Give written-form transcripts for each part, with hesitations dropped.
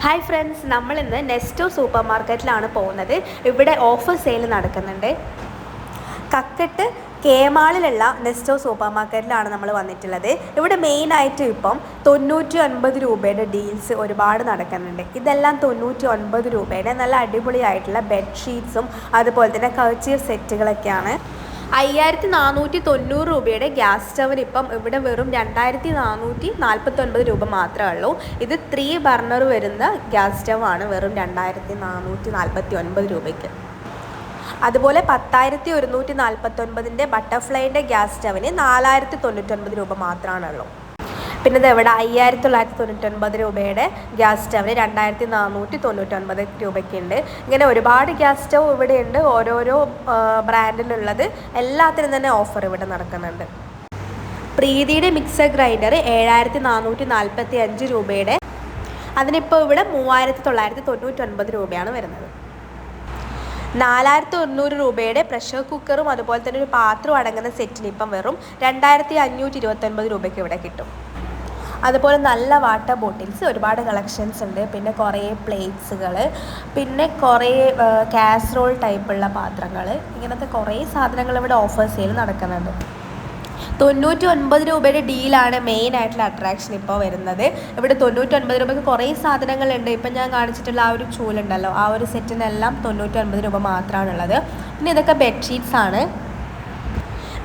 Hi friends, നമ്മളിന്ന് Nesto super മാർക്കറ്റിലാണ് പോകുന്നത്. ഇവിടെ ഓഫർ സെയിൽ നടക്കുന്നുണ്ട്. കക്കട്ട് കേമാളിലുള്ള നെസ്റ്റോ സൂപ്പർ മാർക്കറ്റിലാണ് നമ്മൾ വന്നിട്ടുള്ളത്. ഇവിടെ മെയിനായിട്ട് ഇപ്പം 99 രൂപയുടെ ഡീൽസ് ഒരുപാട് നടക്കുന്നുണ്ട്. ഇതെല്ലാം 99 രൂപയുടെ നല്ല അടിപൊളിയായിട്ടുള്ള ബെഡ്ഷീറ്റ്സും അതുപോലെ തന്നെ കർച്ചീഫ് സെറ്റുകളൊക്കെയാണ്. 5490 രൂപയുടെ ഗ്യാസ് സ്റ്റവിന് ഇപ്പം ഇവിടെ വെറും 2449 രൂപ മാത്രമേ ഉള്ളൂ. ഇത് 3 ബർണർ വരുന്ന ഗ്യാസ് സ്റ്റവാണ് വെറും 2449 രൂപയ്ക്ക്. അതുപോലെ 10149ൻ്റെ ബട്ടർഫ്ലൈൻ്റെ ഗ്യാസ് സ്റ്റവിന് 4099 രൂപ മാത്രമാണുള്ളൂ. പിന്നെ ഇത് ഇവിടെ 5999 രൂപയുടെ ഗ്യാസ് സ്റ്റവിന് 2499 രൂപയ്ക്കുണ്ട്. ഇങ്ങനെ ഒരുപാട് ഗ്യാസ് സ്റ്റവ് ഇവിടെയുണ്ട്. ഓരോരോ ബ്രാൻഡിലുള്ളത് എല്ലാത്തിനും തന്നെ ഓഫർ ഇവിടെ നടക്കുന്നുണ്ട്. പ്രീതിയുടെ മിക്സർ ഗ്രൈൻഡർ 7445 രൂപയുടെ, അതിനിപ്പോൾ ഇവിടെ 3999 രൂപയാണ് വരുന്നത്. 4900 രൂപയുടെ പ്രഷർ കുക്കറും അതുപോലെ തന്നെ ഒരു പാത്രം അടങ്ങുന്ന സെറ്റിന് ഇപ്പം വെറും 2529 രൂപയ്ക്ക് ഇവിടെ കിട്ടും. അതുപോലെ നല്ല വാട്ടർ ബോട്ടിൽസ് ഒരുപാട് കളക്ഷൻസ് ഉണ്ട്. പിന്നെ കുറേ പ്ലേറ്റ്സുകൾ, പിന്നെ കുറേ കാസറോൾ ടൈപ്പുള്ള പാത്രങ്ങൾ, ഇങ്ങനത്തെ കുറേ സാധനങ്ങൾ ഇവിടെ ഓഫർ സെയിൽ നടക്കുന്നുണ്ട്. 99 രൂപയുടെ ഡീലാണ് മെയിൻ ആയിട്ടുള്ള അട്രാക്ഷൻ ഇപ്പോൾ വരുന്നത്. ഇവിടെ 99 രൂപയ്ക്ക് കുറേ സാധനങ്ങളുണ്ട്. ഇപ്പം ഞാൻ കാണിച്ചിട്ടുള്ള ആ ഒരു ചൂലുണ്ടല്ലോ, ആ ഒരു സെറ്റിനെല്ലാം 99 രൂപ മാത്രമാണുള്ളത്. പിന്നെ ഇതൊക്കെ ബെഡ്ഷീറ്റ്സ് ആണ്.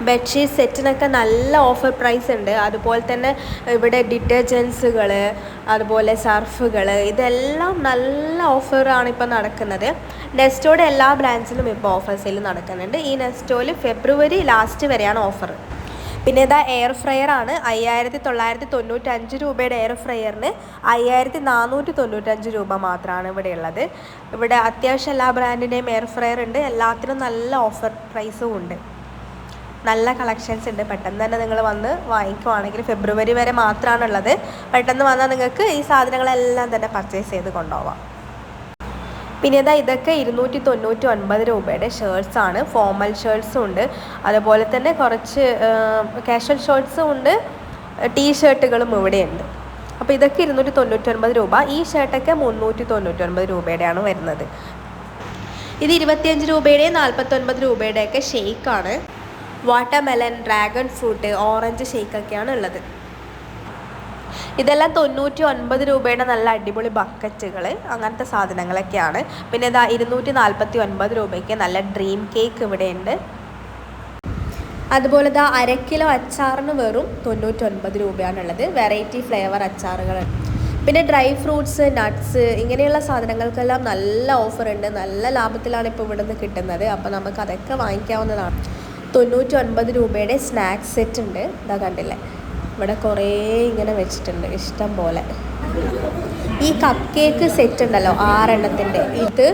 ബെഡ്ഷീറ്റ് സെറ്റിനൊക്കെ നല്ല ഓഫർ പ്രൈസ് ഉണ്ട്. അതുപോലെ തന്നെ ഇവിടെ ഡിറ്റർജൻസുകൾ, അതുപോലെ സർഫുകൾ, ഇതെല്ലാം നല്ല ഓഫറാണ് ഇപ്പോൾ നടക്കുന്നത്. നെസ്റ്റോയുടെ എല്ലാ ബ്രാൻഡ്സിലും ഇപ്പോൾ ഓഫർ സെയിൽ നടക്കുന്നുണ്ട്. ഈ നെസ്റ്റോയിൽ ഫെബ്രുവരി ലാസ്റ്റ് വരെയാണ് ഓഫർ. പിന്നെ ഇതാ എയർ ഫ്രയർ ആണ്. 5995 രൂപയുടെ എയർ ഫ്രയറിന് 5495 രൂപ മാത്രമാണ് ഇവിടെ ഉള്ളത്. ഇവിടെ അത്യാവശ്യം എല്ലാ ബ്രാൻഡിൻ്റെയും എയർ ഫ്രയർ ഉണ്ട്. എല്ലാത്തിനും നല്ല ഓഫർ പ്രൈസും ഉണ്ട്. നല്ല കളക്ഷൻസ് ഉണ്ട്. പെട്ടെന്ന് തന്നെ നിങ്ങൾ വന്ന് വാങ്ങിക്കുവാണെങ്കിൽ ഫെബ്രുവരി വരെ മാത്രമാണുള്ളത്. പെട്ടെന്ന് വന്നാൽ നിങ്ങൾക്ക് ഈ സാധനങ്ങളെല്ലാം തന്നെ പർച്ചേസ് ചെയ്ത് കൊണ്ടുപോവാം. പിന്നെ ഇതൊക്കെ 299 രൂപയുടെ ഷർട്ട്സ് ആണ്. ഫോർമൽ ഷർട്ട്സും ഉണ്ട്, അതുപോലെ തന്നെ കുറച്ച് കാഷ്വൽ ഷർട്ട്സും ഉണ്ട്, ടീഷർട്ടുകളും ഇവിടെയുണ്ട്. അപ്പോൾ ഇതൊക്കെ 299 രൂപ. ഈ ഷർട്ടൊക്കെ 399 രൂപയുടെയാണ് വരുന്നത്. ഇത് 25 രൂപയുടെയും 49 രൂപയുടെയൊക്കെ ഷെയ്ക്കാണ്. വാട്ടർമെലൺ, ഡ്രാഗൺ ഫ്രൂട്ട്, ഓറഞ്ച് ഷെയ്ക്കൊക്കെയാണ് ഉള്ളത്. ഇതെല്ലാം 99 രൂപയുടെ നല്ല അടിപൊളി ബക്കറ്റുകൾ, അങ്ങനത്തെ സാധനങ്ങളൊക്കെയാണ്. പിന്നെ 249 രൂപയ്ക്ക് നല്ല ഡ്രീം കേക്ക് ഇവിടെയുണ്ട്. അതുപോലെ 1/2 കിലോ അച്ചാറിന് വെറും 99 രൂപയാണുള്ളത്. വെറൈറ്റി ഫ്ലേവർ അച്ചാറുകൾ, പിന്നെ ഡ്രൈ ഫ്രൂട്ട്സ്, നട്ട്സ്, ഇങ്ങനെയുള്ള സാധനങ്ങൾക്കെല്ലാം നല്ല ഓഫർ ഉണ്ട്. നല്ല ലാഭത്തിലാണ് ഇപ്പോൾ ഇവിടെ നിന്ന് കിട്ടുന്നത്. അപ്പോൾ നമുക്ക് അതൊക്കെ വാങ്ങിക്കാവുന്നതാണ്. 99 രൂപയുടെ സ്നാക്സ് സെറ്റ് ഉണ്ട്. ഇതാ കണ്ടില്ലേ, ഇവിടെ കുറേ ഇങ്ങനെ വെച്ചിട്ടുണ്ട് ഇഷ്ടം പോലെ. ഈ കപ്പ് കേക്ക് സെറ്റ് ഉണ്ടല്ലോ 6 എണ്ണത്തിൻ്റെ, ഇത്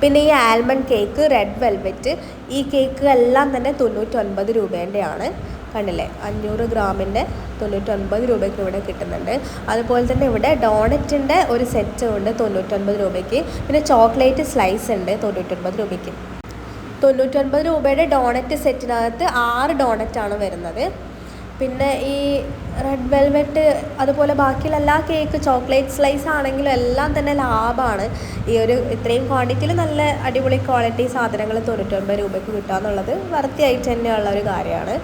പിന്നെ ഈ ആൽമണ്ട് കേക്ക്, റെഡ് വെൽവെറ്റ്, ഈ കേക്ക് എല്ലാം തന്നെ 99 രൂപേൻ്റെയാണ്. കണ്ടില്ലേ, 500 ഗ്രാമിൻ്റെ 99 രൂപയ്ക്ക് ഇവിടെ കിട്ടുന്നുണ്ട്. അതുപോലെ തന്നെ ഇവിടെ ഡോണറ്റിൻ്റെ ഒരു സെറ്റ് ഉണ്ട് 99 രൂപയ്ക്ക്. പിന്നെ ചോക്ലേറ്റ് സ്ലൈസ് ഉണ്ട് 99 രൂപയ്ക്ക്. 99 രൂപയുടെ ഡോണറ്റ് സെറ്റിനകത്ത് 6 ഡോണറ്റാണ് വരുന്നത്. പിന്നെ ഈ റെഡ് വെൽവെറ്റ്, അതുപോലെ ബാക്കിയുള്ള എല്ലാ കേക്ക്, ചോക്ലേറ്റ് സ്ലൈസ് ആണെങ്കിലും എല്ലാം തന്നെ ലാഭമാണ്. ഈ ഒരു ഇത്രയും ക്വാണ്ടിറ്റിയിൽ നല്ല അടിപൊളി ക്വാളിറ്റി സാധനങ്ങൾ 99 രൂപയ്ക്ക് കിട്ടുക എന്നുള്ളത് വർത്തിയായിട്ട് തന്നെയുള്ള ഒരു കാര്യമാണ്.